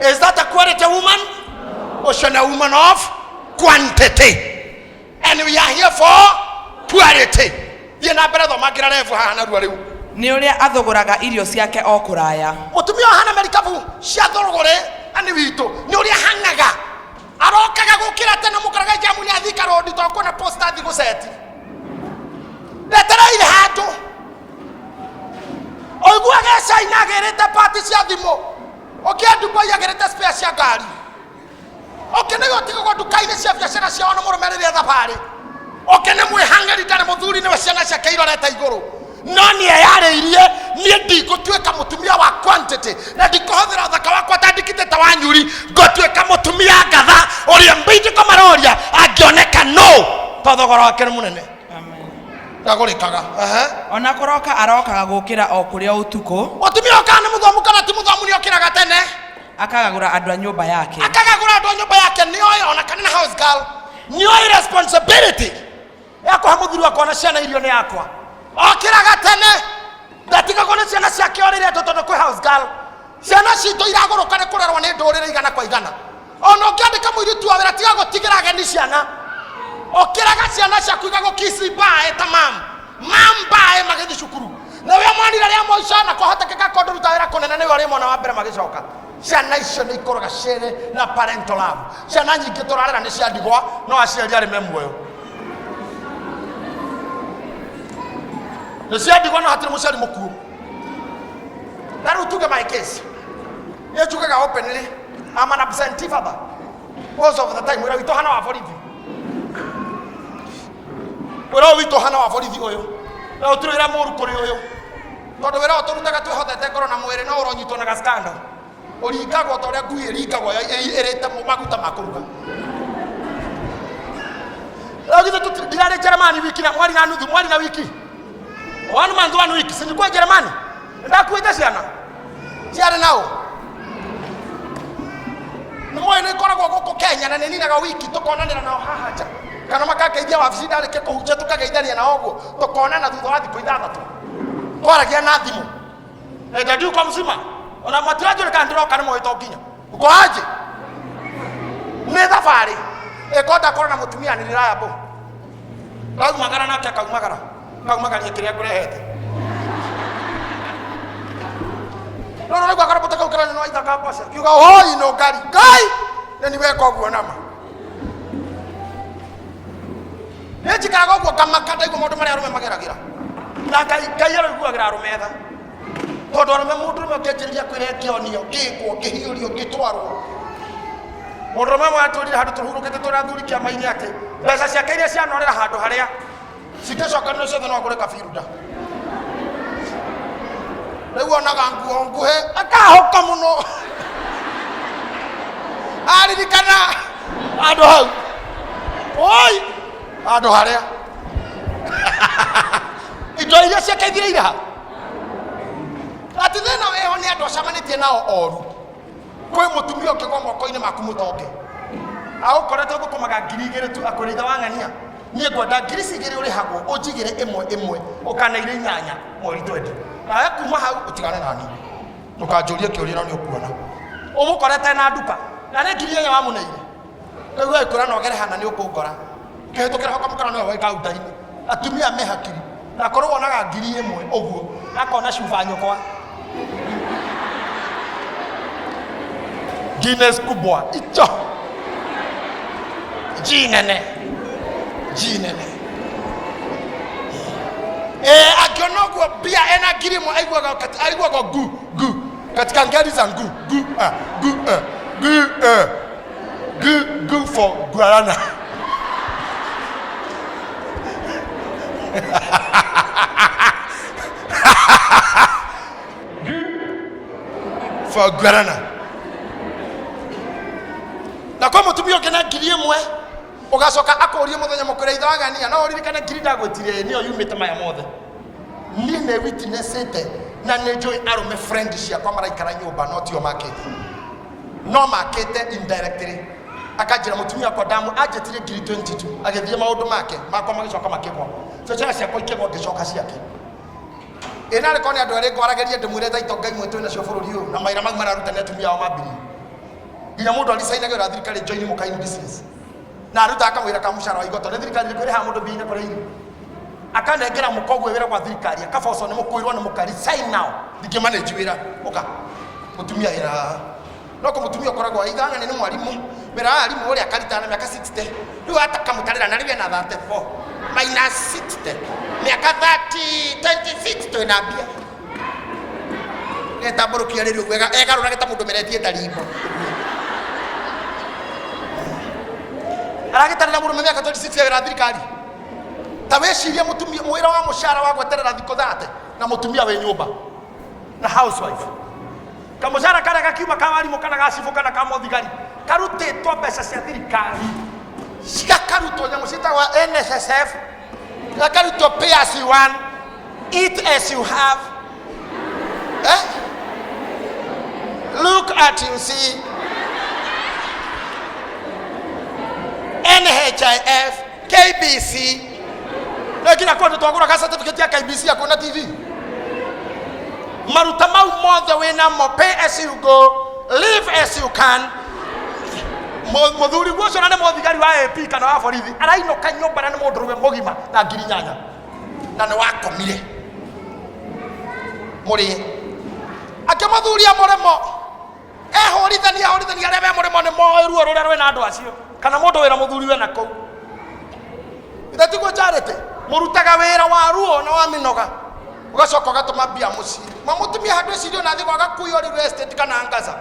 Is that a quality woman? Or should a woman of quantity? And we are here for quality. You know better than Magira for Hana. Niuria athoguraga irio ciake o kuraya. Mutumia hana merikabu ciathogore ani wito. Niuria hangaga. Arokaga gukira tena mukaraga jamu ni athika road to kona posta thi guseti. Letera ile hatu. Oiguaga saina gereta party cia thimo. Okiandupa ya gereta spare cia ngari. Okenego tigo dukaine cia biashara cia ona murumerere thabari. Okene mwe hangari tare muthuri ni ciana cia kairoreta iguru. Noni yareirie nie ndigutweka mutumia wa quantity na ndikohethera thaka wakwa tandikite ta wanyuri ngotweka mutumia ngatha uria mbindi komaroria angioneka no tothogora wake munene. Amen. Ndagurikaga ona koroka arokaga gukira o kuria utuko. Mutumia okana muthomu kana ti muthomu ni okiraga tene akagagura andu a nyumba yake. Akagagura andu a nyumba yake ni oyo ona kana house girl ni oyo responsibility yako hamuthuru akona ciana irio ni yakwa. Okiraga tene ndatiga kone ciana ciake orire totono kwi house girl ciana cito iragoroka ne kurerwa ni ndurire igana kwa igana ona ukiandika muiritu wa wira tiga gutigira ageni ciana okiraga ciana ciaku igagukisi bae ta mam bae magithi cukuru na we mwanira ria moicana kuhotekeka kondu ruta wira kunene ni uri mwana wa mbere magicoka ciana icio ni ikoroga cere na parental love ciana nyingi turarera ni cia ndigwa no aciari ari memuoyo. Nasiadi gwana hatiri musari muku. Daru tuge my case. Ye tuge ga openly. I'm an absentee father. Most of the time we to hana wa forithi. We to hana wa forithi oyo. Na uturira muru kuri oyo. Tondu wira oturutaga twihotete ngoro na mwiri no uronyitwo na gaskanda. Uringagwo toria ngui iringagwo irite maguta makuruga. Lagithe tutirare Germany wiki na mwari na nuthu mwari na wiki. One month, 1 week. Sinikuwa Jerumani. Ndakuita ciana. Ciana nao. Nimwe ni koragwo guku Kenya na ninaga wiki tukonanira nao hahaja. Kana makageithia wabici ndareke kuhunjia tukageithania na oguo. Tukonana thutha wa thikũ 6. Twaragia na thimu. Ndio kwa mzima. Ona matirajo kana ndiroka ni moito nginya. Uko aje? Ni thabari. Ekonda korona mutumia ni reliable. Lazima magara na kaka magara. Magari kiria kurehete no kwa karabuta ka ukara no itaka pasa kiuga hoi no gari gai ni weko guo nama ne chikaga guo kamakata iguo mundu mari arume mageragira na kai yaro guagira arumetha tondu arume mundu me kejiria kwire kionio kikwo kihiurio kitwarwo mundu mama atulira handu tuhurukete turathuri kia maini yake mbeca ciake iria cianorera handu haria sikecoka no ciothe no agure kabiruda riu onaga nguo nguhe akahoka muno aririkana andu hau oi andu haria indo iria ciakeithire ira ati thina weho ni andu acamanitie nao oru kwi mutumia ukigwa moko-ini maku mutonge aukorete gukumaga 2,000 tu akuritha wang'ania nie gwenda 2,000 urihagwo unjigire imwe ukana ire 8 mweri 20 na kuma hau utigane nani ukanjuria kiuria ni ukuona umukorete na nduka na ne 8,000 wa muneire riu ekura no gere hana ni ukungora kihitukira hoka mukara no weka utaini atumia mehakiri na korwo wonaga 1,000 uguo akona shufa nyokwa Guinness kubwa icho jinene akionogwa bia ena girimo aigwaga gu katika ngari za gu for guarana for guarana na kwa mutumio kena girimo ugacoka akorie muthenya mukure ithagania no uririkane kirida gwetire niyo yumite maya mothe ni ne witnessete na ne joy arume friend cia kwa maraikara nyumba no tio market no market indirectly akajira mutumia kwa damu ajetire 22 agethie maundu make makwa magicoka makegwa fecha cia kwa ikegwa gicoka ciake ina reko ni andu eri ngwarageria ndimwire taito ngai mwetu na cio bururi uyu na maira mau mararuta ni atumia ao mabiri nginya mundu alisainaga ra thirikari join mukaini business na aruta akamwira kamushara wa igoto ni thirikari kwire ha mundu biine kuri iri akanengera mukogu wira kwa thirikari akaboco ni mukwirwo ni mukari sign now ndike manage wira oka mutumia ira no ko mutumia koragwo aithanga ni mwarimu wira arimu uri akarita na miaka 60 riu atakamutarira na riwe na 34 minus 60 miaka 26 to inambia eta borukia riru wega egarura geta mundu meretie ndarimbo aragitarira mundu miaka 26 wira thirikari ta weciria mutumia mwira wa mushara wa gweterera thiko thate na mutumia we nyumba na housewife kamushara kara gakiuma kawarimu kana gacibu kana kamothigari karutitwo mbeca cia thirikari cigakarutwo nyamu citagwa NSSF gakarutwo pay as you want eat as you have look at you see NHIF KBC Kila kwa twagura ka certificate ya KBC ya kuna TV maruta mau mothe wina mo pay as you go live as you can muthuri gwoco na ne muthigari wa AP kana wa borithi arainoka nyumba na ne mundu rume mugima na ngiri nyanya na ne wakomire muri akamathuria muremo ehorithania aria be muremo ne moeruo ruria rwe na andu acio kana mundu wira muthuri we nako itatigwo charity murutaga wira wa ruo na wa minoga ugacoka gatuma bia muci mamutumia handu cirio na thigo agakuyo real estate kana ngaza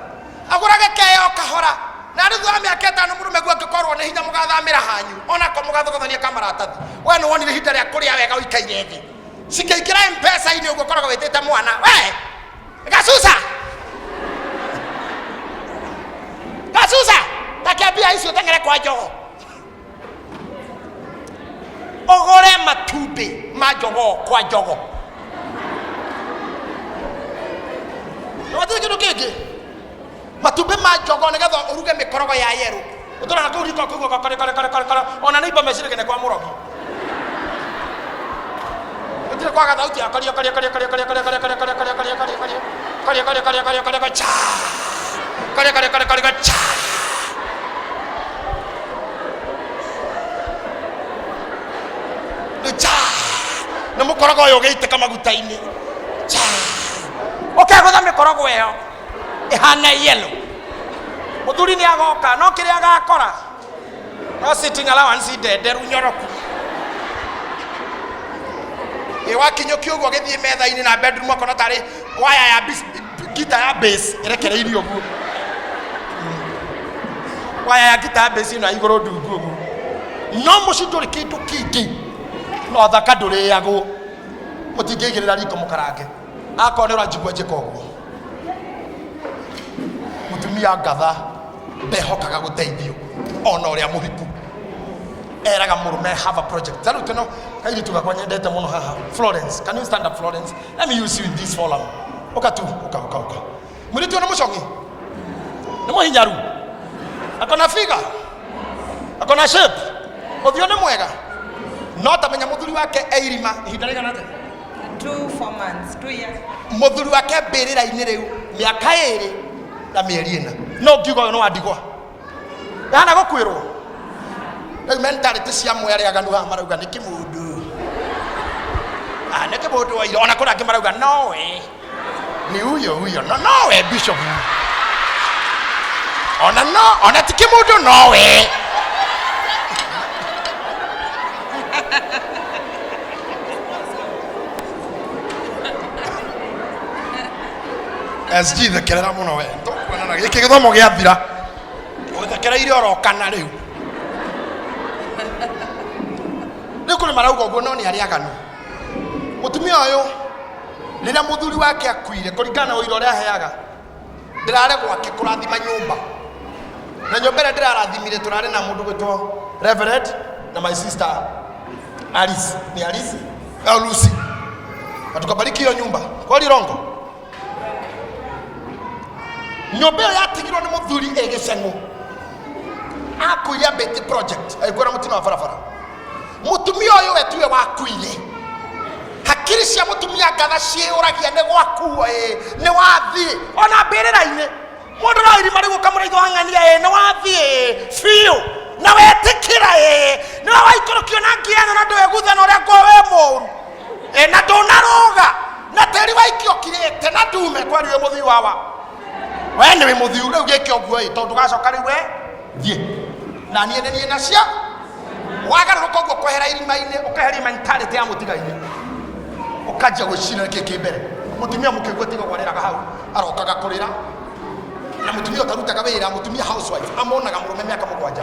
agurage keo kahora na rithwa miaka 5 murume gwa gikorwo ni hinya mugathamira hanyu ona ko mugathogothania kamaratathi we ni wonire hinda ria kuria wega uikaire thi cikeikira mpesa ini ugo koragwo witete mwana we gasusa takiambia icio tengere kwa jogo ogore matumbi majogo kwa jogo Watu keke matumbi majogo negetha uruge mikorogo ya yero utora ko riko ko kare ona neiba mecire kene kwa murogi utire kwa gathauti ya kare cha na mukorogo yo geite kama gutaini cha okay gotha mikorogo eyo ihana yellow muthuri ni agoka no kiria agakora no sitting allowance dede runyoroku wakinyokio gwo githie metha-ini na bedroom akona tari waya ya gita ya bass irekereirio guo waya ya gita ya bass ino igoro ndungu guo no mucinduri kindu kingi no thaka nduri yago mutingigirira riko mukarange akone urajigwa jikogo mutumia ngatha behokaga guteithio ona uria muhiku eraga murume have a project tell you no kairi tuga kwa nyendete muno haha Florence can you stand up Florence let me use you in this forum oka muritu na mushongi ni muhinyaru akona figa akona shape othio ni mwega no tamenya muthuri wake eirima ihinda rigana nate 4 months 2 years muthuri wake mbirira-ini riu miaka 2 na mieri 4 no ngiuga no andigwa yana gukwirwo na mentality cia mwere aganu ha marauga ni kimundu ne kimundu wa iro ona kuna angi marauga no we ni huyo no we bishop ona ti kimundu no we SG thekerera muno we ndokwana na giki githomo giathira uthekereire orokana riu nikuri marauga uguo no ni ari aganu mutumia uyu rira muthuri wake akuire kuringana uiro ria heaga ndirare gwake kurathima nyumba na nyumba ria ndirarathimire turare na mundu gwitwo Reverend na my sister Alice ni Alice au Lucy atukabariki hiyo nyumba kwa lirongo nyumba yatigirwo ni muthuri egecengu akuire beti project ayikora mutima wa farafara mutumia uyu wetuwe wakuire hakiri cia mutumia ngatha ciuragia ni gwakuo ni wathie ona mbirira-ini mundu no irima riu kamuraitho wang'ania ni wathie fiu na wetikira ni waikorokio na ngiano na ndwe guthana uria ngo we muru na ndunaruga na teri waikio kirete na ndume kwari we muthii wawa we ni we muthii riu gike oguo tondu gacoka riu we thie na nie nacia wagaruka oguo kwehera irima-ini ukehera mentality ya mutiga-ini ukajia gwicira kiki mbere mutumia mukigwa tiga gwariraga hau arokaga kurira na mutumia utarutaga wira mutumia housewife amonaga murume miaka 7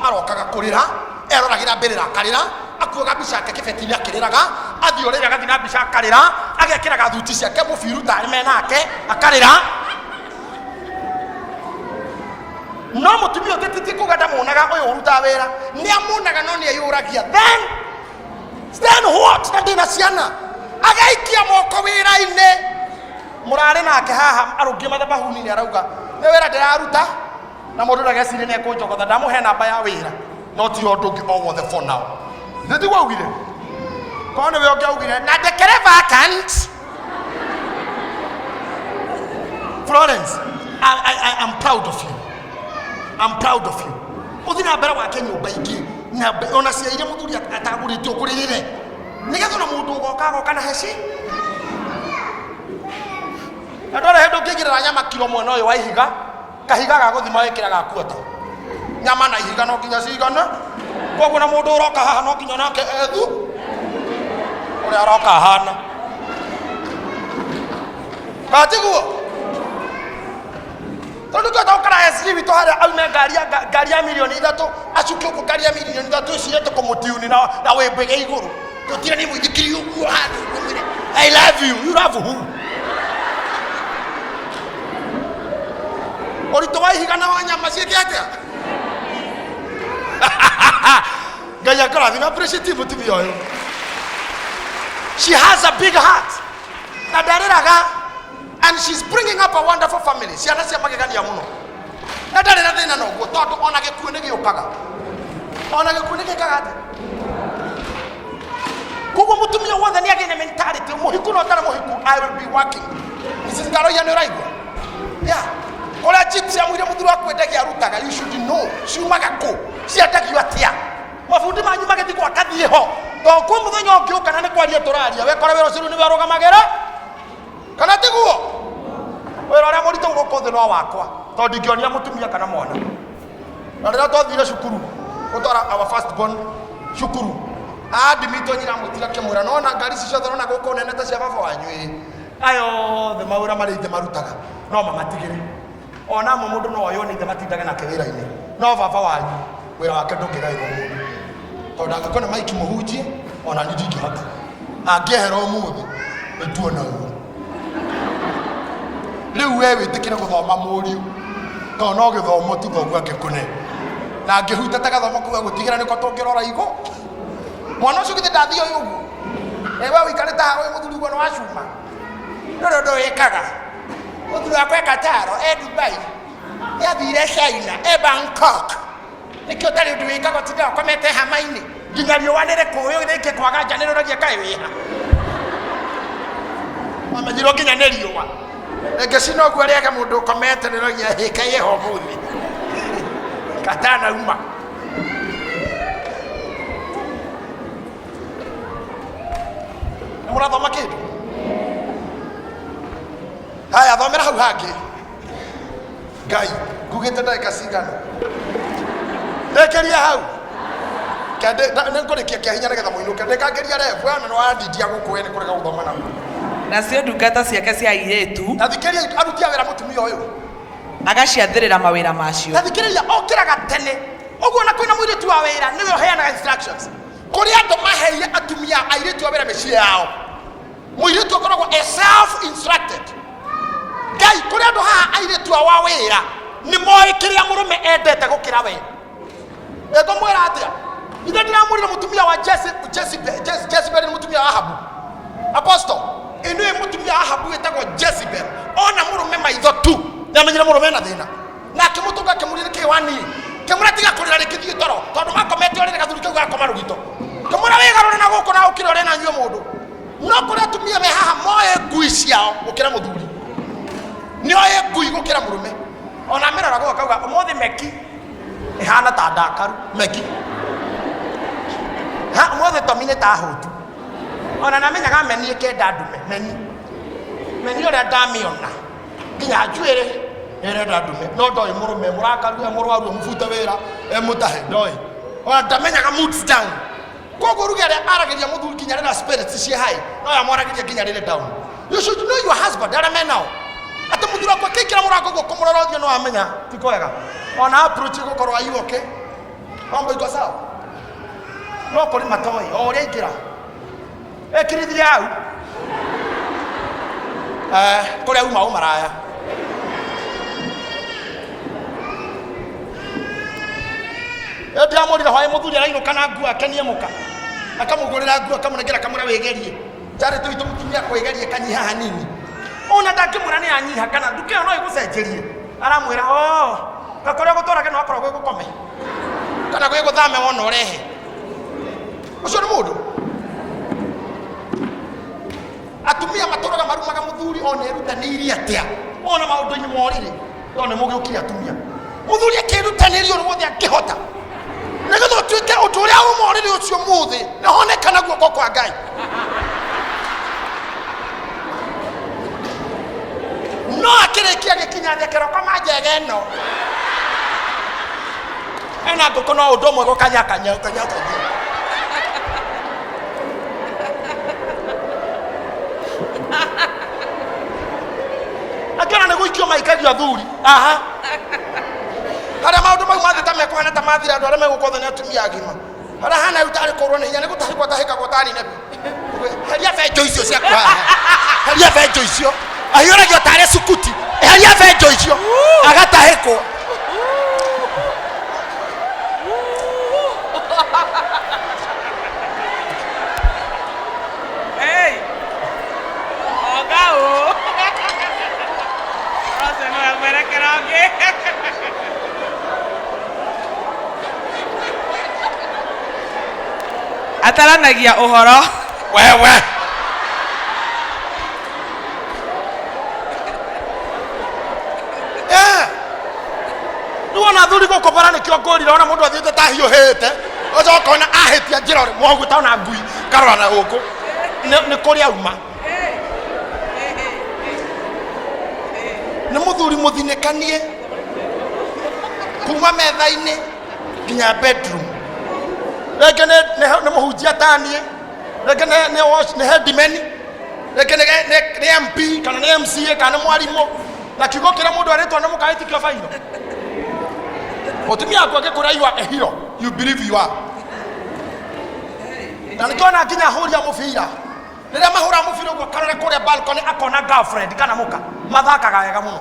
arokaga kurira eroragira mbirira akarira akuoga mbica yake kibeti-ini akiriraga athiorira gathina mbica akarira agekiraga thuti ciake mubiru tari menake akarira no mutumia utititi kuganda munaga uyu uruta wira ni amunaga no ni ayuragia then what na ndina ciana agaikia moko wira-ini murare nake haha arungie mathabahuni ni arauga ni wira ndiraruta na mundu ndagecire ni ekunjogotha ndamuhe namba ya wira no ti undu ungi o wothe for now ndithi waugire kone we ungi augire na ndekere vacant Florence I'm proud of you. I'm proud of you. Uthina mbere wake nyumba ingi na ona cia ire muthuri ataguritio kuririre nigetha na mundu goka na heci ndore hendo ngigirira nyama kilo mwena uyu wa ihiga kahiga ga guthima wikiraga kuota nyama na ihiga no kinya cigana koguo na mundu uroka haha no kinya nake ethu uria aroka hana batiguo tondu ko tokara SG wito haria aume ngari ya milioni 3 acuke uko ngari ya milioni 3 ciete kumutiuni na wembege iguru tutire ni muithikiri uguo hanu I love you. You love who? Orito wa ihiga na wanyama cieke atia gaya kara thina appreciative mutumia uyu. She has a big heart na ndariraga and she's bringing up a wonderful family. Ciana cia magegania muno na ndari na thina noguo tondu ona gikuo ni giukaga ona gikuo ni gikaga atia kugo mutumia wothe ni agene mentality muhiku no tara muhiku I will be working. Mrs. Ngaroya ni raigwa yeah kola chips ya mwire muthuru akwendagia arutaga you should know ciumaga ku ciendagio atia mafundi manyu magethi kwa kathie ho to kwa muthenya ungiuka na ni kwaria turaria we kora wero ciru ni warugamagera kana tiguo wero aria murito gukothe no wakwa to ndingionia mutumia kana mwana na rira twathire cukuru utwara our first born cukuru adimito nyina mutiga kimura no na ngari cicio thona guko nene ta cia baba wanyu ayo the maura marite marutaga no mamatigire ona mundu no yo ni matindaga na kewira-ini no baba wanyu wira wake ndungirairwo mundu tondu angikona maiki muhunjie ona ni ndingihota angihera umuthi etuona uguo riu we witikire guthoma muriu to no githomo tu thoguo angikune na ngihutata gathomo kuga gutigira niko tungirora igo mwana ucio githi ndathio uguo ewe wikarite haha wi muthuri guo no wacuma ndodo ndo ikaga muthuri wakwa Kataro Dubai yathire China Bangkok nikio tari undu wikaga tinda komete hama-ini nginya riũa nĩ rĩkũyũ rĩngĩ kwaga njanĩrĩragia kaĩ wĩha amenyirwo nginya nĩ riũa rĩngĩcina ũguo rĩage mũndũ ũkomete nĩrogia hĩka yeho mũthĩ katanauma mũrathoma kĩndũ haya thomera hau hangĩ Ngai ngugĩte ndagĩka cigana ndekeria hau kende nĩngũrĩkia kĩahinya nĩgetha mũinũke ndĩkangĩria rebu na nĩwandidia gũkũ we nĩ kũrega gũthoma na nacio ndungata ciake cia airĩtu na thikĩria aruti a wĩra mũtumia ũyũ agaciathĩrĩra mawĩra macio na thikĩrĩria okĩraga tene ũguo na kwĩna mũirĩtu wa wĩra nĩwe ũheanaga instructions kũrĩ andũ maheire atumia airĩtu a wĩra mĩciĩ yao mũirĩtu akoragwo self instructed Ngai kũrĩ andũ haha airĩtu a wa wĩra nĩ moĩ kĩrĩa mũrũme endete gũkĩra we ngũmwĩra atĩa ithe ndiramwĩrire mũtumia wa Jezebel nĩ mũtumia wa Ahabu Apostle ĩnũĩ mũtumia wa Ahabu wĩtagwo Jezebel ona mũrũme maitho tu nĩamenyire mũrũme na thĩna na akĩmũtũnga akĩmũria nĩkĩĩ waniĩ kĩmũra tiga kũrĩra rĩkĩthiĩ toro tondũ makomete ũrĩre gathuri kau gakoma rũgito kĩmũra wĩgarũre na gũkũ na ũkĩra ũrĩ na nyuĩ mũndũ ahana ta ndakaru meki ha mothe tomine ta hotu ona na menyaga meni kenda ndume meni ora ndamiona nginya njuire erenda ndume no ndoi murume murakaru murwaru mufuta wira emutahe ndoi ona ndamenyaga moods down kogo rugere arageria muthuri kinya rira spirits cie hai no ya mwarageria kinya rire down. You should know your husband. There are men now. Ata muthura kwa kikira murako go kumurora thio no amenya tikoega ona approach go korwa you okay mambo iko sawa no kuri matoi ore ikira ekirithiria au kuri uma umaraya amorira hwae muthuri araino kana ngu akenie muka akamugurira ngu akamunengera kamura wegerie tare tuitu mutumia kwegerie kanyiha hanini ona ndakimura ni anyiha kana nduke no igucenjerie aramwira gakore gutora keno akora gwe gukome kana gwe guthame wona urehe ucio ni mundu atumia matoroga marumaga muthuri ona erutanĩirie atia ona maundu-inĩ morire ona mugiukia atumia muthuri akirutanĩria uru wothe akihota nigetha tuike undu uria umorire ucio muthi nihonekana guoko kwa Ngai no akirikia gikinya thekero kama njege no ena nguku no undu umwe gukanyakanya akana ne guikio maikario athuri haria maundu mau mathita mekuhana ta mathira andu aria megukotha ni atumia agima haria hana utari korwo ni hinya ni gutahikwo tahikagwo tani nebi haria benjo icio cia kwaha haria benjo icio ahioragio tare sukuti haria benjo icio agatahikwo hey ogao ose no amerekera oge ataranagia uhoro wewe nuona thuri guko bara nikio ngurira ona mundu athiete ta hiuhite ojo kona ahitia njira ri mwogu ta ona ngui karora na guku ni kuri auma ni muthuri muthinikanie kuma metha-ini nginya bedroom reke ni muhunjia tanie reke ni headman reke ni MP kana ni MCA kana ni mwarimu na kigo kira mundu aritwa na mukaitikio faino otumia kwa kekura you are a hero you believe you are na nikiona nginya huria mubira rĩrĩa mahũra mũbira ũguo karore kũrĩa balcony akona girlfriend kana muka mathakaga wega mũno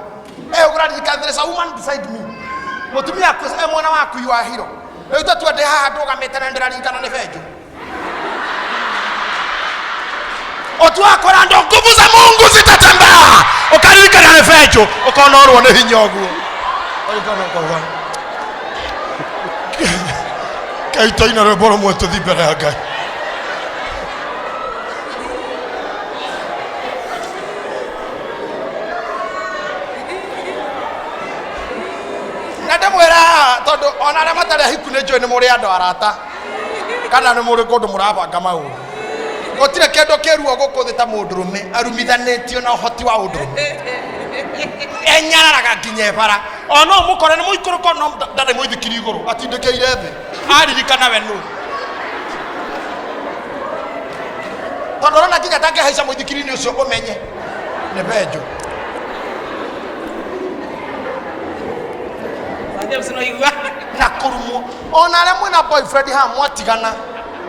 ũgũraririkana there is a woman beside me mũtumia mwana waku you are a hero rĩu tatua ndĩ haha ndũgamĩte na ndĩraririkana nĩ benjo otuakora ndo nguvu za Mungu zitatembea ukaririkana nĩ benjo ũkona ũrwo nĩ hinya ũguo kaitoina rwĩmbo rũmwe tũthiĩ mbere ya Ngai tondu ona aria matari hiku ni njui ni muri andu arata kana ni muri kundu murabanga maundu gutire kindu kiruo guku thi ta mundurume arumithanitio na uhoti wa undurume enyararaga nginya bara ona umukore ni muikuruko no ndari muithikiri iguru atindikiire thi aririkana we nu tondu ona nginya tangihaica muithikiri-ini ucio umenye ni benjo na kurumu ona aria mwina boyfriend ha mwatigana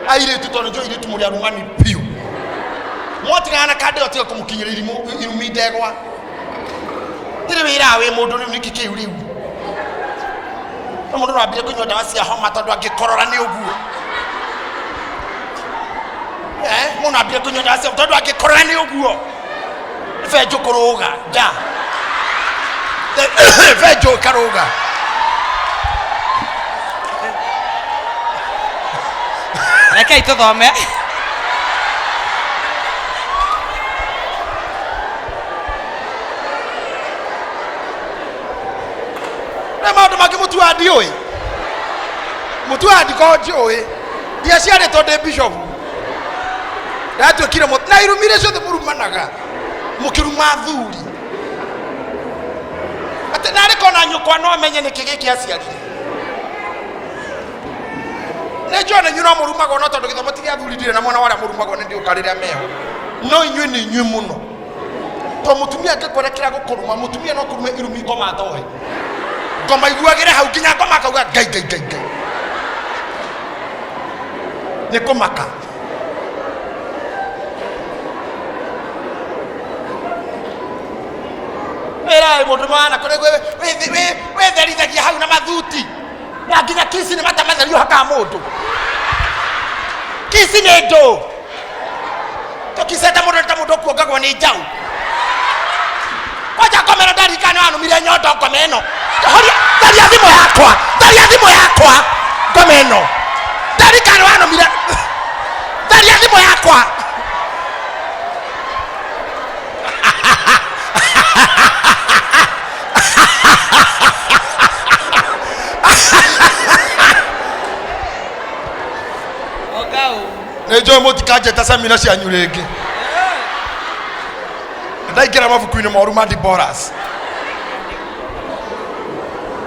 airitu tondu njo iritu muri arumani piu mwatigana na kande otiga kumukinyira irumi ndegwa ndiri wira we mundu riu niki kiu riu mundu rwambire kunywa ndawa cia homa tondu angikorora ni uguo mundu ambire kunywa ndawa cia tondu angikorora ni uguo benjo kuruga ja benjo karuga reke ituthome na maundu mangi mutu wa ndiui mutu andiko njoe dia ciarä to ndä bishop ndatuä kire na irumire ciothe må rumanaga må kä ruma thuri atä narä kona nyåkwa no amenye nä kä gä kä aciarire nä njone nyå no må rumagwo no tondå gä thomo ti gä athuri ndirä na mwana warä a må rumagwo nä ndä å ka rä rä a meho no inyuä nä inyuä må no to må tumia ngä kwerekera gå kå ruma må tumia no kå rume irumi ngoma thoe ngoma iguagä re hau nginya ngoma akauga ngai ngai ngai ngai nä kå maka ä må ndå mwana kå wä therithagia hau na mathuti na nginya kisi nä matamatherio hakaga må ndå kisi nä ndå tå kicete må ndå ta må ndå kuongagwo nä njau koja komero ndarikane wanumire nyondo ngoma ä no tharia thimå yakwa ngoma ä no ndarikane wanumire tharia thimå yakwa nä njoä må tikanjeta semina cianyu rä ngä ndaingä ra mabuku-inä moru ma diboras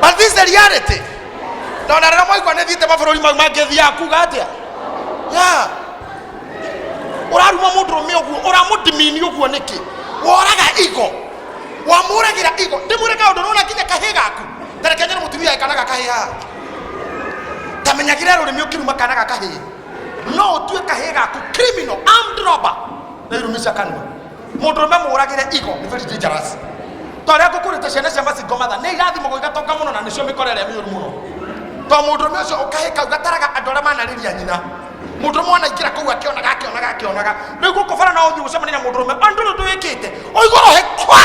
but this is the reality ndona rä ra mwaigua nä thiite mabå rå ri mau mangä thiaga kuga atä a å raruma må ndå rå me å guo å ramå ndimini å guo nä kä woraga igo wamå ragä ra igo ndä mwä re kaå ndå nona nginya kahä gaku tarekenyä nä må tumia ekanaga kahä haha tamenyagä re rå rä mä å kä ruma kanaga kahä no å tue kahä gaku criminal armed robber na irumi cia kanua må ndå rå me må ragä re igo nä very dangerous to rä a ngå kå rä te ciana cia macingo matha nä irathimagwo igatonga må no na nä cio mä kore ä rä a mä å ru må no to må ndå rå me å cio å kahä kau gataraga andå arä a manarä ria nyina må ndå rå me wanaingä ra kåu akĩonaga rä u gå kå bara no å thiä gå cemania na må ndå rå me andå rå ndå wä kä te å igå rohe kwa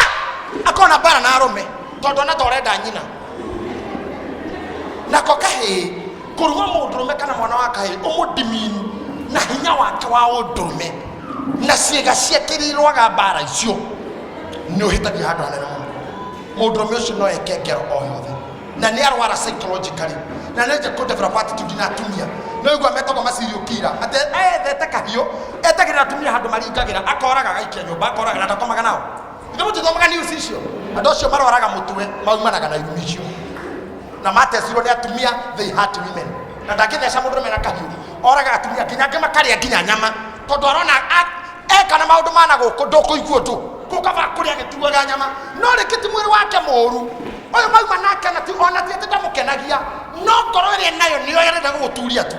akona mbara na arå me tondå ona torenda nyina nako kahä kå ruma må ndå rå me kana mwana wa kahä å må ndimini na hinya wake wa å ndå rå me na ciĩga ciake irwaga mbara icio nä å hä tagia handå hanene må ndå rå me å cio no eke ngero o yothe na nä arwara psychologically na nä nje kå develop attitude na atumia no igua metagwo macirio kira atä ethete kahiå etagä rä ra atumia handå maringagä ra akoraga gaikia nyå mba akoraga na ndakomaga nao ithe må tithomaga news icio andå acio marwaraga må twe maumanaga na irumi icio na matecirwo nä atumia they hurt women na ndangä theca må ndå rå me na kahiå oraga atumia nginya angä makarä a nginya nyama tondå arona ekana maå ndå mana gå kå ndå kå iguo ndå kå kaba kå rä a gä tuaga nyama no rä kä ti mwä rä wake må ru å yå mauma nake ona tiä tä ndamå kenagia no ngoro ä rä nayo nä yo arenda gå gå turia tu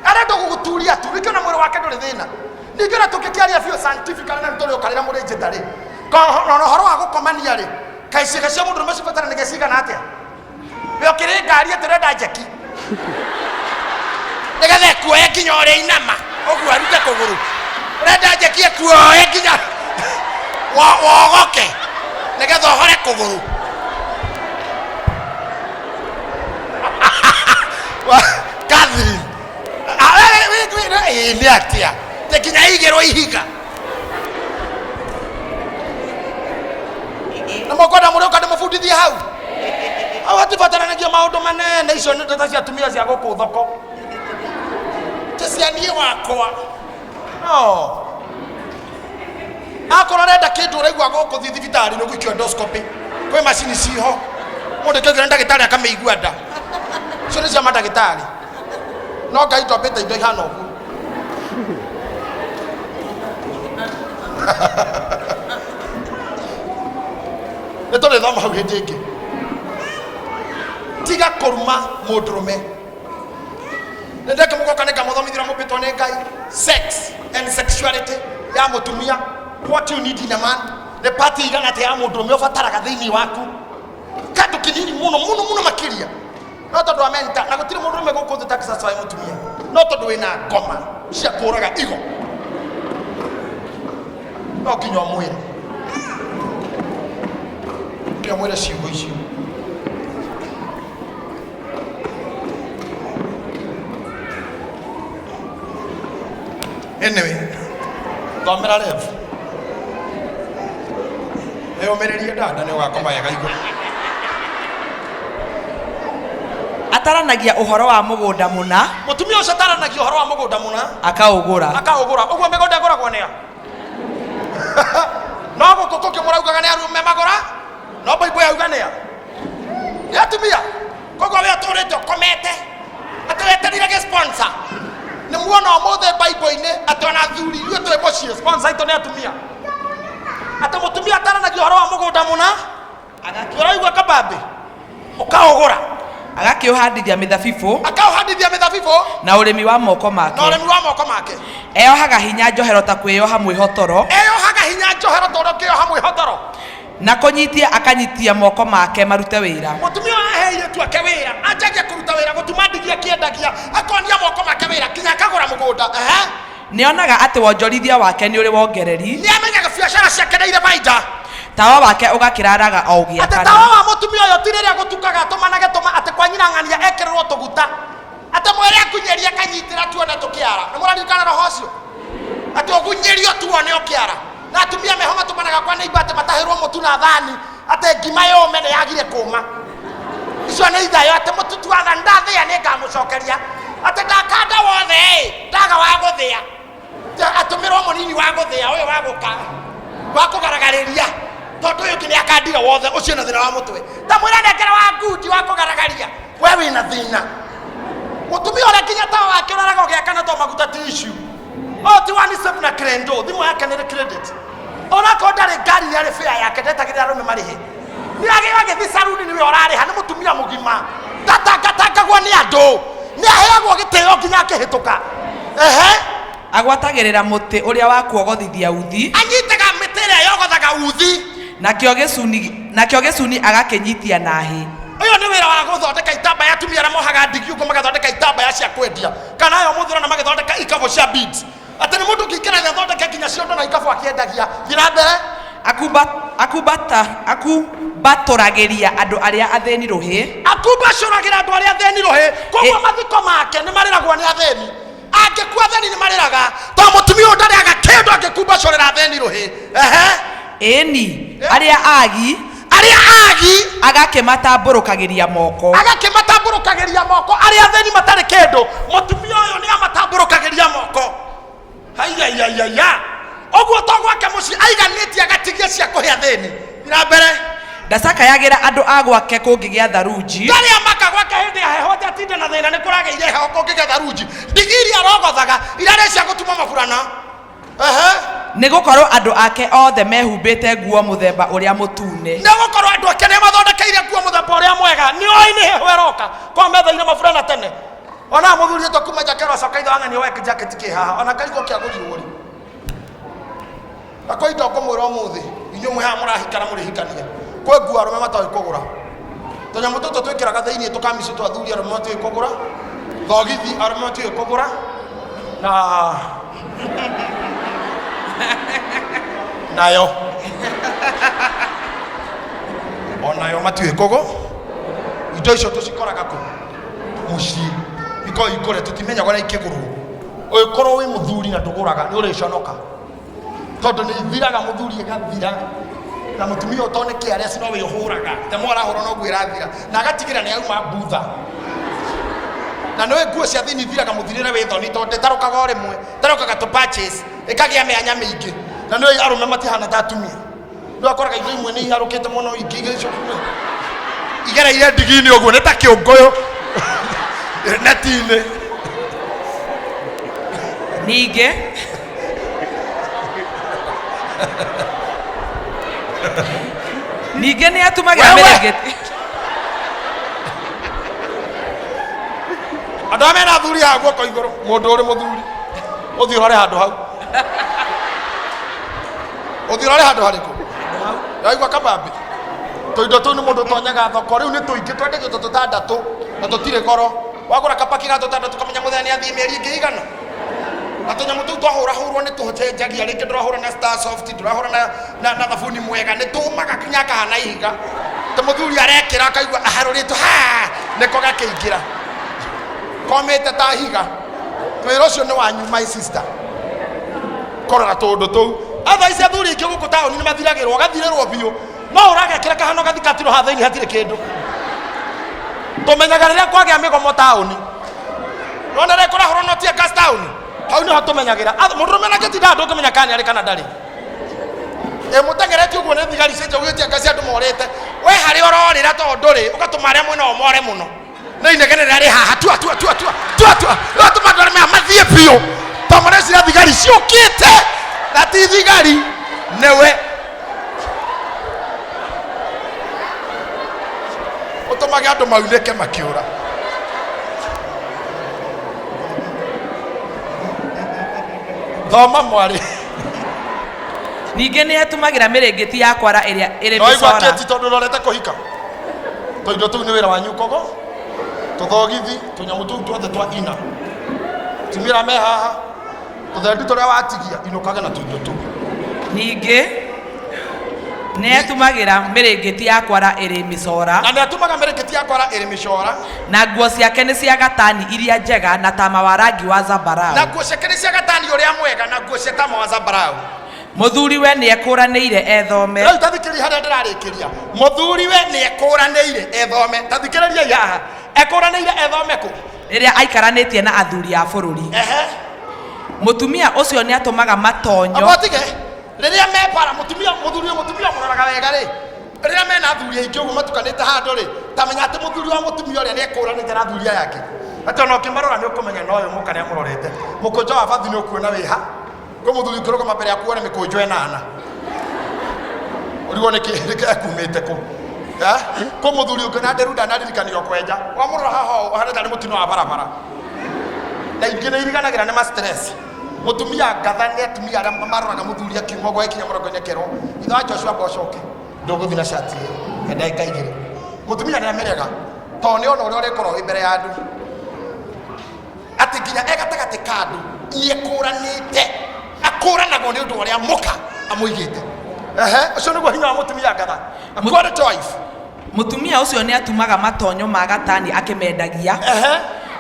arenda gå gå turia tu rä kä ona mwä rä wake ndå rä thä na ningä ona tå kä tiaria biå scientifically na nä tå rä å karä ra må rä njä tarä ona å horo wa gå komania rä kaä ciäga cia må ndå rå me cibataranagia cigana atä a we å kä rä ngari ä tå renda njeki nä getha ekuoye nginya å rä inama å guo arute kå gå rå å renda njeki ekuoye nginya wogoke nä getha å hore kå gå rå Catherine nä atä a tä nginya igä rwo ihiga na mokwenda må rä å ka ndä må bundithie hau au atibataranagia maå ndå manene icio nä ndeta cia atumia cia gå kå thoko tä cianiä wakwa no akorwo renda kä ndå å raigua gå kå thiä thibitarä nä gå ikio endoscopy kwä macini ciho må ndä kä ngä ra ndagä tarä akamä igua nda cio nä cia mandagä tarä no ngai ndombä te indo ihana å guo nä tå rä thoma hau hä ndä ä ngä tiga kå ruma må ndå rå me nä ndeke må goka nä kamå thomithia må pä two nä ngai sex and sexuality ya må tumia what you need in a man nä pati igana atä ya må ndå rå me å bataraga thä inä waku kandå kä nini må no makä ria no tondå amenta na gå tirä må ndå rå me gå kå thä takisacaä må tumia no tondå wä na ngoma cia kå raga igo no nginya å mwä re nginya mwä re ciugo icio anyway thomera rev ä å mä rä rie ndanda nä å gakoma wega igå ataranagia uhoro wa mugunda muna mutumia ucio ataranagia uhoro wa mugunda muna akaugura uguo migunda iguragwo nia no guku tukimuraugaga ni arume magura no Bible yauga nia ni atumia koguo we aturite ukomete atueterire ge sponsor ni muona omothe Bible-ini atona thuri ithuĩ twĩ mũciĩ sponsor itũ nĩ atumia atĩ mũtumia ataranagia ũhoro wa mũgũnda mũna ũraigua kabambe ũkaũgũra agakĩũhandithia mĩthabibũ na ũrĩmi wa moko make eyohaga hinya njohero ta kwĩyoha mwĩhotoro na kũnyitia akanyitia moko make marute wĩra mũtumia aheire tu ake wĩra anjagia kũruta wĩra gũtuma ndigia kĩendagia akonia moko make wĩra kinya akagũra mũgũnda nĩonaga atĩ wonjorithia wake nĩ ũrĩ wongereri nĩamenyaga biacara ciake nĩ irĩ baida tawa wake ũgakĩraraga o ũgĩakana atĩ tawa wa mũtumia ũyũ ti rĩrĩa gũtukaga atũmanage tũma atĩ kwa nyina ng'ania ekĩrĩrwo tũguta atĩ mwere akunyeria akanyitĩra tuone tũkĩara nĩ mũraririkana roho ũcio atĩ ũgunyerio tuone ũkĩara na atumia meho matũmanaga kwa neighbor atĩ matahĩrwo mũtu na thani atĩ ngima yũme nĩ yagire kũma icio nĩ ithayo atĩ mũtutu wa thani ndathĩa nĩ ngamũcokeria atĩ ndakanda wothe ndaga wa gũthĩa atũmĩrwo mũnini wa gũthĩa ũyũ wa gũka wa kũgaragaria tondũ ũyũ ũngĩ nĩ akandire wothe ũcio na thĩna wa mũtwe ta mwĩra nengera wa ngundi wa kũgaragaria we wĩna thĩna mũtumia ũrĩa nginya tawa wake ũraraga ũgĩakana to maguta tissue ti wani save na krendo thimũ yake nĩ credit onakorwo ndarĩ ngari nĩ arĩ fare yake ndetagĩrĩra arũme marĩhe nĩ agĩthiĩ saruni nĩwe ũrarĩha nĩ mũtumia mũgima ndatangatangagwo nĩ andũ nĩ aheagwo gĩtĩo nginya akĩhĩtũka agwatagĩrĩra mũtĩ ũrĩa wa kuogothithia uthi anyitaga mĩtĩ ĩrĩa yogothaga uthi nakĩo gĩcuni agakĩnyitia na hĩ ũyũ nĩ wĩra wa gũthondeka itambaya atumia arĩa mohaga ndigi ũguo magathondeka itambaya cia kwendia kana ayo mũthũra na magĩthondeka ikabũ cia beads atĩ nĩ mũndũ ũngĩikara thondeke nginya ciondo na ikabũ akĩendagia thiĩ na mbere akumbatũragĩria andũ arĩa athĩni rũhĩ akumbacũragĩra andũ arĩa athĩni rũhĩ koguo mathiko make nĩ marĩragwo nĩ athĩni angĩkua athĩni nĩ marĩraga to mũtumia ũyũ ndarĩaga kĩndũ angĩkumbacũrĩra athĩni rũhĩ ĩni arĩa agi agakĩmatambũrũkagĩria moko arĩa athĩni matarĩ kĩndũ mũtumia ũyũ nĩ amatambũrũkagĩria moko haiyaiyaiyaya ũguo to gwake mũciĩ aiganĩtie agatigia cia kũhe athĩni na mbere ndacakayagĩra andũ a gwake kũngĩgĩa tharunji ndarĩa maka gwake hĩndĩ ya heho atinde na thĩna nĩ kũragĩire heho kũngĩgĩa tharunji ndigiri arogothaga irarĩ cia gũtuma maburana nĩ gũkorwo andũ ake othe mehumbĩte nguo mũthemba ũrĩa mũtune nĩ gũkorwo andũ ake nĩ mathondekeire nguo mũthemba ũrĩa mwega nĩ oĩ nĩ heho ĩroka kwa metha-inĩ maburana tene ona mũthuri ũtũ kuma njakero acoka ithe wang'ania weke jaketi kĩ haha ona kaigũ kĩagũrirwo rĩ akwa indo ngũmwĩra ũmũthĩ inyuĩ mwĩ haha mũrahikana mũrĩhikania kwĩ nguo arũme matoĩ kũgũra tũnyamũ tũtũ twĩkĩraga thĩinĩ tũkamici twa athuri arũme matoĩ kũgũra thogithi arũme matoĩ kũgũra na nayo onayo matiũĩ kũgũ indo icio tũcikoraga kũ mũciĩ ikorwo ikũre tũtimenyagwo na ikĩgũrwo ũgĩkorwo wĩ mũthuri na ndũgũraga nĩ ũrĩconoka tondũ nĩ ithiraga mũthuri ĩgathira na mũtumia ũyũ to nĩ kĩarĩa no wĩ ũhũraga temo arahũra noguo ĩrathira na agatigĩra nĩ auma mbutha na nĩ nguo cia thĩinĩ ithiraga mũthirĩre wĩ thoni tondũ ndarũkaga o rĩmwe ndarũkaga tũ purchase ĩkagĩa mĩanya mĩingĩ na nĩ arũme matihana ta atumia nĩ akoraga indo imwe nĩ iharũkĩte mũno ingĩ igereire ndigi-inĩ ũguo nĩ ta kĩũngũyũ neti-inĩ ningĩ nĩ atumagĩra mĩrengeti andũ arĩa mena athuri haha guoko igũrũ mũndũ ũrĩ mũthuri ũthiĩ ũrore handũ hau ũthiĩ ũrore handũ harĩkũ yaigua kabambe tũindo tũu nĩ mũndũ tonyaga thoko rĩu nĩ tũingĩ twendagio tũtandatũ na tũtirĩ goro wagũra kapaki ga tũtandatũ kamenya mũthenya nĩ athiĩ mĩeri ĩngĩ igana na tũnyamũ tũu twahũrahũrwo nĩ tũcenjagia rĩngĩ tũrahũra na star soft tũrahũra na thabuni mwega nĩ tũmaga kinya kahana ihiga ta mũthuri arekĩra akaigua aharũrĩtwo nĩko gakĩingĩra komĩte ta higa wĩra ũcio nĩ wanyu my sister korora tũndũ tũu atha ici athuri ingĩ gũkũ taũni nĩ mathiragĩrwo gathirĩrwo biũ no ũragekĩra kahana gathikatĩrwo haha thĩinĩ hatirĩ kĩndũ tumenyaga riria kwagĩa mĩgomo taũni nona rä kå rahå no tie gas taũni hau nä ho tå menyagä ra må ndå rå me na gä tinda ndå kä menya kana arä kana ndarä må tengeretie å guo nä thigari cenjä å gä tie ngasi andå morä te we harä ororä ra tondå ndå rä å gatå marä a mwena o more må no nä inegene rä arä haha tå mandå arä mea mathiä biå to marecira thigari ciå kä te na ti thigari nä we å tå mage andå maunä ke makä å ra thoma mwarĩ ningĩ nĩ atũmagĩra mĩrĩngĩti ya kwara ĩrĩa ĩrĩ mĩcora kĩti tondũ rorete kũhika tũindo tũu nĩ wĩra wa nyukogo tũthogithi tũnyamũ tũu tuothe twa ina tumĩra me haha tũthendi tũrĩa watigia inũkage na tũindo tũu ningĩ nĩ atũmagĩra mĩrĩngĩti ya kwara ĩrĩ mĩcora na nĩ atũmaga mĩrĩngĩti ya kwara ĩrĩ mĩcora na nguo ciake nĩ cia gatani iria njega na tama wa rangi wa zambarau na nguo ciake nĩ cia gatani ũrĩa mwega na nguo cia tama wa zambarau mũthuriwe nĩ ekũranĩire ethome rĩu tathikĩrĩria harĩa ndĩrarĩkĩria mũthuriwe nĩ ekũranĩire ethome tathikĩrĩria haha ekũranĩire ethome kũ rĩrĩa aikaranĩtie na athuri a bũrũri mũtumia ũcio nĩ atũmaga matonyo abotige rĩrĩa mepara mũthuri mũroraga wega rĩ rĩrĩa mena athuri aingĩ ũguo matukanĩte handũ rĩ tamenya atĩ mũthuri wa mũtumia ũrĩa nĩ ekũranĩte na athuri aya angĩ atĩ ona ũkĩmarora nĩ ũkũmenya no ũyũ mũka nĩ amũrorete mũkũnjo wa bathi nĩ ũkuona wĩha kwĩ mũthuri ũkĩrũgama mbere yaku wone mĩkũnjo ĩnana ũrigwo nĩkĩ ekumĩte kũ kwĩ mũthuri ũngĩ na nderu ndanaririkanio kwenja wamũrora haha ũhana tarĩ mũtino wa barabara na ingĩ nĩ iriganagĩra nĩ ma-stress mutumia ngatha nĩ atumia arĩa maroraga mũthuri akiuma gwa ikinya mũrongo-inĩ kero ithe wa Joshua Mbocoke ndũgũthiĩ na cati ĩyo ndagĩka igĩrĩ mũtumia nĩ amerega tondũ nĩ ona ũrĩa ũrĩkorwo wĩ mbere ya andũ atĩ nginya gatagatĩ ka andũ nĩ ekũranĩte akũranagwo nĩ ũndũ ũrĩa mũka amũigĩte ũcio nĩguo hinya wa mũtumia ngatha quality wife mũtumia ũcio nĩ atumaga matonyo ma gatani akĩmendagia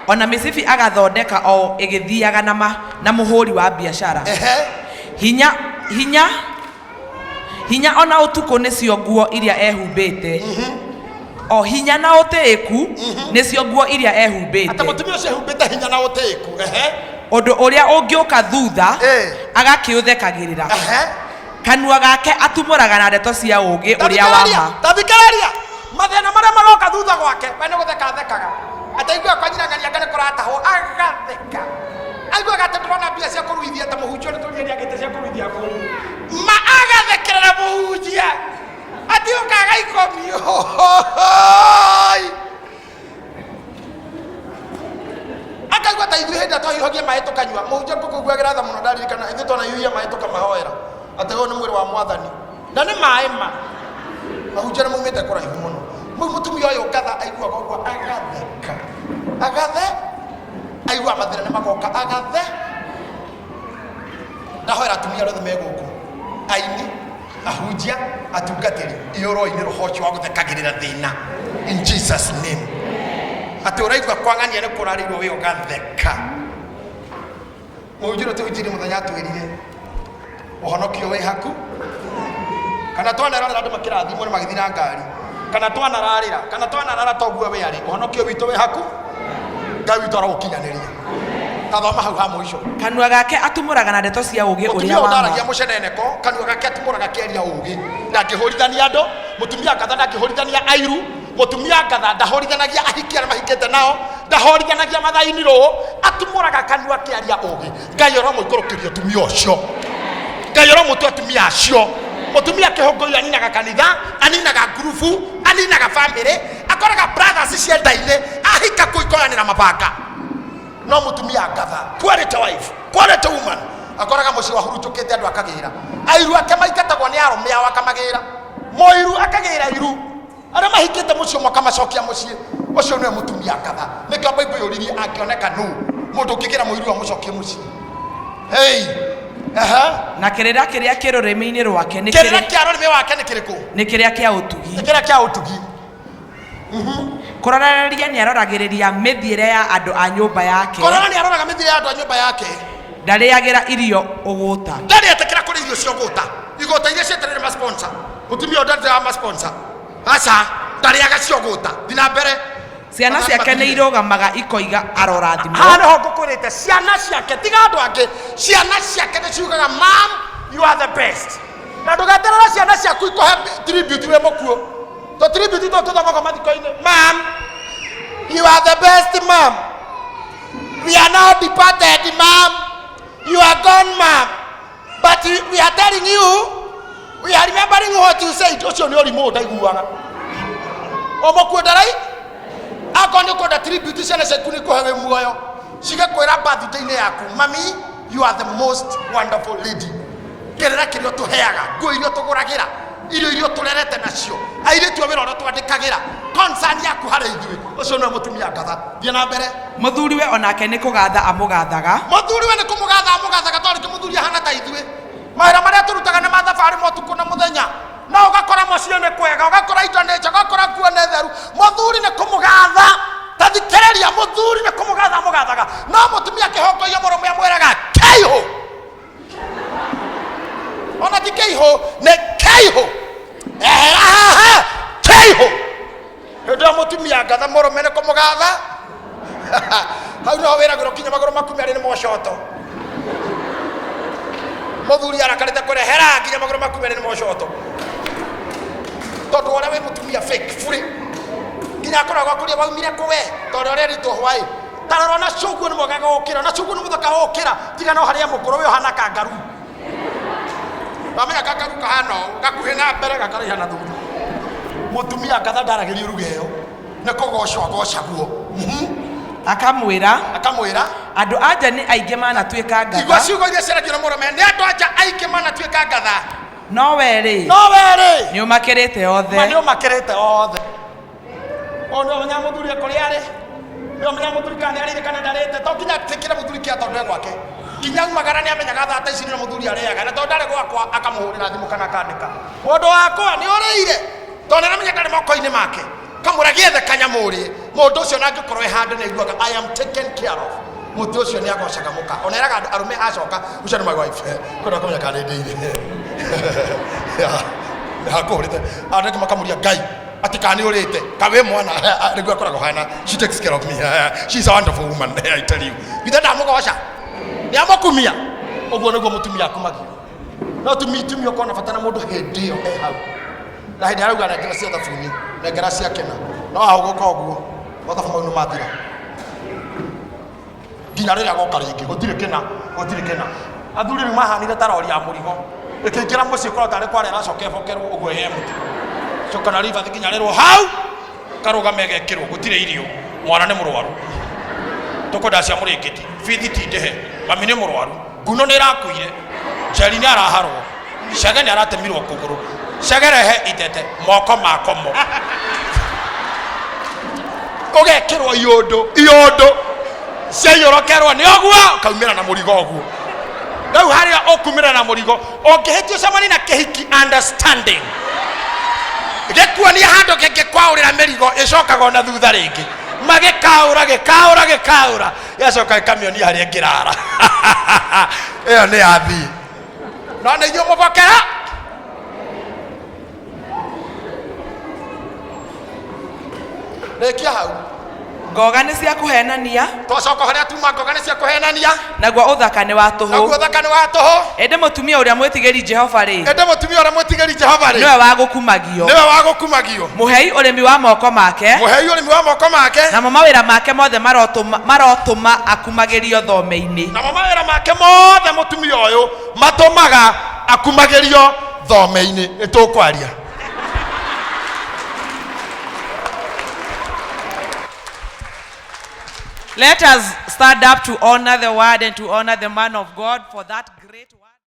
ona mĩcibi agathondeka o ĩgĩthiaga na mũhũri wa biacara hinya ona ũtukũ nĩcio nguo iria ehumbĩte o hinya na ũtĩĩku nĩcio nguo iria ehumbĩte ata mũtumia ũcio ehumbĩte hinya na ũtĩĩku ũndũ ũrĩa ũngĩũka thutha agakĩũthekagĩrĩra kanua gake atumũraga na ndeto cia ũũgĩ ũrĩa wa ma tathikĩrĩria mathĩna marĩa maroka thutha gwake we nĩ gũthekathekaga ataigua kwanyirangania ngane kũratahwo agatheka aiguaga atĩ ndĩrona mbia cia kũruithia ta mũhunjia nĩ tũriania ngĩte cia kũruithia bũrũri ma agathekerera mũhunjia atĩ ũkaga ikomi akaigua ta ithuĩ hĩndĩ twahiũhagia maĩ tũkanyua mũhunjia ngũkũiguagĩra tha mũno ndaririkana ithuĩ twanaihuhia maĩ tũkamahoera atĩ ũyũ nĩ mwĩrĩ wa mwathani na nĩ maĩ ma mahunjia nĩ maumĩte kũraihu mũno mũtumia ũyũ ngatha aiguaga ũguo agatheka agathe aigua mathĩna nĩ magoka agathe ndahoera atumia rothe me gũkũ aini ahunjia atungatĩri ihũro-inĩ rũhocio wa gũthekagĩrĩra thĩna in Jesus name atĩ ũraigua kwang'ania nĩ kũrarĩirwo wĩ ũgatheka mũhunjia ũyũ tũhunjiri mũthenya atwĩrire ũhonokio wĩ haku kana twanerorera andũ makĩrathimwo nĩ magĩthiĩ na ngari kana twanararĩra kana twanarara toguo we arĩ ũhonokio witũ wĩ haku ngai witũ aragũkinyanĩria tathoma hau ha mũico kanua gake atumũraga na ndeto cia ũũgĩ ũrĩa wa ma ndaragia mũceneneko kanua gake atumũraga kĩaria ũũgĩ ndangĩhũrithania andũ mũtumia ngatha ndangĩhũrithania airu mũtumia ngatha ndahũrithanagia ahiki arĩa mahikĩte nao ndahũrithanagia mathaini rũũ atumũraga kanua kĩaria ũũgĩ ngai ũromũikũrũkĩria atumia ũcio ngai ũromũtua atumia acio mũtumia kĩhũngũ aninaga kanitha aninaga ngurubu aninaga bamĩrĩ akoraga brothers cienda-inĩ ahika kũikoranĩra mabanga no mũtumia ngatha quality wife quality woman akoraga mũciĩ wahurunjũkĩte andũ akagĩra airu ake maingatagwo nĩ arũme ao akamagĩra mũiru akagĩra iru arĩa mahikĩte mũciĩ ũmwe akamacokia mũciĩ ũcio nĩwe mũtumia ngatha nĩkĩo Bible yũririe angĩoneka nũ mũndũ ũngĩgĩra mũiru amũcokie mũciĩ na kĩrĩra kĩrĩa kĩ rũrĩmĩ-inĩ rwake nĩ kĩrĩra kĩa rũrĩmĩ wake nĩ kĩrĩkũ nĩ kĩrĩa kĩa ũtugi nĩ kĩrĩa kĩa ũtugi kũroragĩrĩria nĩ aroragĩrĩria mĩthiĩre ya andũ a nyũmba yake kũrora nĩ aroraga mĩthiĩre ya andũ a nyũmba yake ndarĩagĩra irio ũgũta ndarĩetĩkĩra kũrĩa irio cia ũgũta igũta iria cietereire ma-sponsor mũtumia ũyũ ndarĩaga ma-sponsor aca ndarĩaga cia ũgũta thiĩ na mbere ciana ciake nĩ irũgamaga ikoiga arorathimwo. Hano hokukurite ciana ciake tiga andu angi ciana ciake nĩ ciugaga mam you are the best. Na ndugeterera ciana ciaku ikohe tribute we mukuo. To tribute to tuthomaga mathiko-inĩ. Mam you are the best mam. We are now departed mam. You are gone mam. But we are telling you, we are remembering what you said. Ucio nĩ ũrimũ ndaiguaga. Omokwenda rai akoni ko da tribute ciana ciaku nĩ kũhe muoyo. Cigekwĩra birthday-inĩ yaku mami you are the most wonderful lady. Gerera kĩrĩa tũheaga nguo iria tũgũragĩra irio iria tũrerete nacio airĩtu wĩra ũrĩa twandĩkagĩra concern yaku harĩ ithuĩ ũcio nĩ mũtumia ngatha. Thiĩ na mbere. Mũthuriwe onake nĩ kũgatha amũgathaga. Mũthuriwe nĩ kũmũgatha amũgathaga tondũ mũthuri ahana ta ithuĩ. Mawĩra marĩa tũrutaga nĩ mathabarĩ motukũ na mũthenya. Na ũgakora mũciĩ nĩ kwega ũgakora indo nĩ njega ũgakora nguo nĩ theru. Mũthuri nĩ kũmũgatha. Tathikĩrĩria mũthuri nĩ kũmũgatha amũgathaga. No mũtumia kĩhongo-ia mũrũme amwĩraga keiho. Ona ti keiho nĩ keiho. Keiho. Hĩndĩ ĩyo mũtumia ngatha mũrũme nĩ kũmũgatha. Hau no wĩragĩrwo kinya magũrũ maku merĩ nĩ mocoto. Mũthuri arakarĩte kũrehera nginya magũrũ maku merĩ nĩ mocoto. Tondũ ũrĩa wĩ mũtumia fake free. Nginya akoragwo akũria waumire kũwe tondũ ũrĩa ritũ hwaĩ. Tarora na cuguo nĩ mwega gũkĩra na cuguo nĩ mũthaka gũkĩra tiga no harĩa mũkũrũ wĩ ũhana kangaru. Wamenya kangaru kahana ũũ gakuhĩ na mbere gakaraiha na thutha. Mũtumia ngatha ndaragĩria uruga ĩyo nĩ kũgocwo agocagwo. Akamwĩra andũ anja nĩ aingĩ manatuĩka ngatha. Igua ciugo iria ciaragio na mũrũme nĩ andũ anja aingĩ manatuĩka ngatha. No we nĩ ũmakĩrĩte othe. Nĩ ũmakĩrĩte othe. Ona ũmenya mũthuri kũrĩa arĩ. Nĩ ũmenya mũthuri kana arĩ kana ndarĩte. To nginya tĩkĩre mũthuri kĩa tondũ gwake. Nginya umagara nĩ amenyaga thata ici nĩ mũthuri arĩaga na tondũ ndarĩ gwakwa akamũhũrĩra thimũ kana akandĩka. Mũndũ wakwa nĩ ũrĩire. Tondũ nĩ amenyaga nĩ moko-inĩ make. Kamũra gĩethe kanyamũrĩ. Mũndũ ũcio nangĩkorwo ehande nĩ aiguaga I am taken care of. Mũndũ ũcio nĩ agocaga mũka. Ona eraga arũme acoka ũcio nĩ my wife. Kwenda kũmenya kana ndĩire. Hakũrĩte. Andũ makamũria Ngai ati kana nĩ ũrĩte. Kawe mwana nĩguo akoragwo hana. She takes care of me. She's a wonderful woman I tell you. Githe ndamũgoca. Nĩ amũkumia. Ũguo nĩguo mũtumia akumagio. No tumia ũkona bata na mũndũ hĩndĩ ĩyo hau. Na hĩndĩ arauga nengera cia thabuni nengera cia kena no ahũgũka ũguo mathabu mau nĩ mathira nginya rĩrĩa agoka rĩngĩ gũtirĩ kena athuri rĩu mahanire ta rori ya mũrigo ĩkĩingĩra mũciĩ korwo tarĩ kwarĩa aracoka ĩbokerwo ũguo he mũtĩ coka na ribathi nginya rĩrwo hau karũgame gekĩrwo gũtirĩ irio mwana nĩ mũrwaru tũkũnda cia mũrĩngĩti bithi ti ndĩhe mami nĩ mũrwaru nguno nĩ ĩrakuire njeri nĩ araharwo cege nĩ aratemirwo kũgũrũ Shagerehe itete moko makomo. Ũgekĩrwo iondo ciaiyũrũkerwo nĩ ũguo kaumĩra na mũrigo ũguo. Rĩu harĩa ũkumĩra na mũrigo ũngĩhĩtio cemani na kĩhiki understanding. Gĩkuonia handũ gĩkwaũrĩra mĩrigo ĩcokaga na thutha rĩngĩ. Magĩkaũra yacoka kamĩoni harĩa ngĩrara. Ĩyo nĩ yathii. No nĩ inyuĩ mũbokera. Rekia hau. Ngoga nĩ cia kũhenania. Twacoka harĩa tuma ngoga nĩ cia kũhenania. Naguo ũthaka nĩ wa tũhũ. Ĩndĩ mũtumia ũrĩa mwĩtigĩri Jehova rĩ. Nĩwe wa gũkumagio. Mũhei ũrĩmi wa moko make. Namo mawĩra make mothe marotũma akumagĩrio thome-inĩ. Namo mawĩra make mothe mũtumia ũyũ matũmaga akumagĩrio thome-inĩ. Nĩtũkwaria. Let us stand up to honor the word and to honor the man of God for that great